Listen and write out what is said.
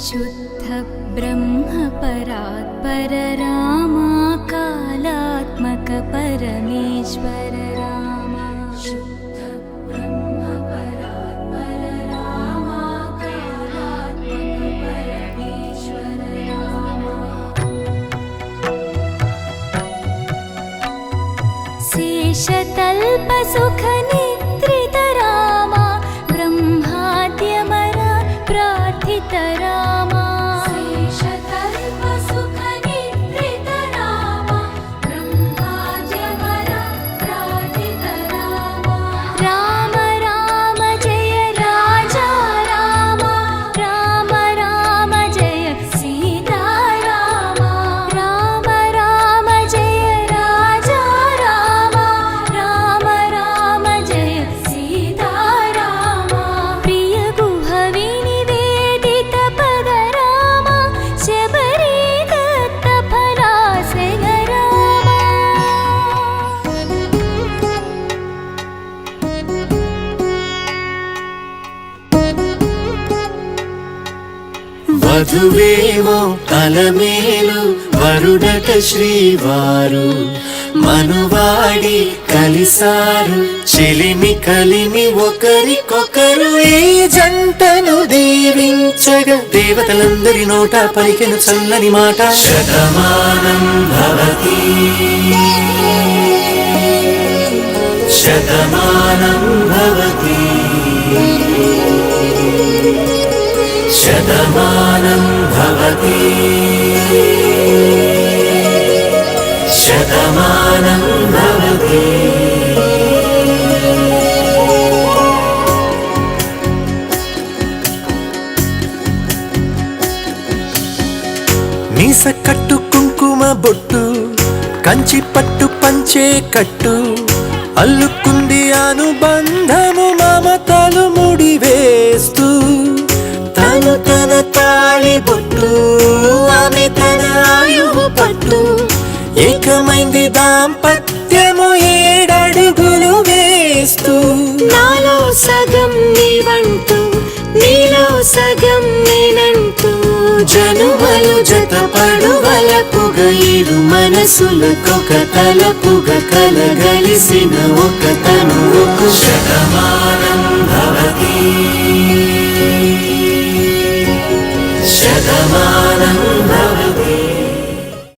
शुद्ध ब्रह्म परात्पर रामा कालात्मक परमेश्वर रामा शुद्ध ब्रह्म परात्पर रामा कालात्मक परमेश्वर रामा शेषतल्प सुख निद्रित रामा ब्रह्माद्यमर प्रार्थित रामा शेषतल्प सुख निद्रित रामा ब्रह्माद्यमर प्रार्थित रामा राम राम जय राजा रामा राम राम जय सीता रामा राम राम जय राजा रामा राम राम जय सीता रामा प्रिय गुह विनिवेदित पद रामा शबरी दत्त फलासेन रामा వధువేమో అలమేలు వరుడట శ్రీవారు మనువాడి కలిసారు చెలిమి కలిమి ఒకరికొకరు ఈ జంటను దీవించగా దేవతలందరి నోట పలికెను చల్లని మాట శతమానం భవతి శతమానం భవతి శతమానం భవతి శతమానం భవతి మీస కట్టు కుంకుమ బొట్టు కంచి పట్టు పంచే కట్టు అల్లుకుంది అనుబంధము మమతలు ముడివేస్తూ తను తన తాళి బొట్టు ఆమె తన ఆయువు పట్టు ఏకమైంది దాంపత్యము 7 అడుగులు వేస్తూ నాలో సగం నీవంటూ నీలో సగం నేనంటూ జనుమలు జతపడువలపుగ ఇరు మనసులకొక తలపుగ కలగలిసిన ఒక తనువుకు శతమానం భవతి శతమానం భవతి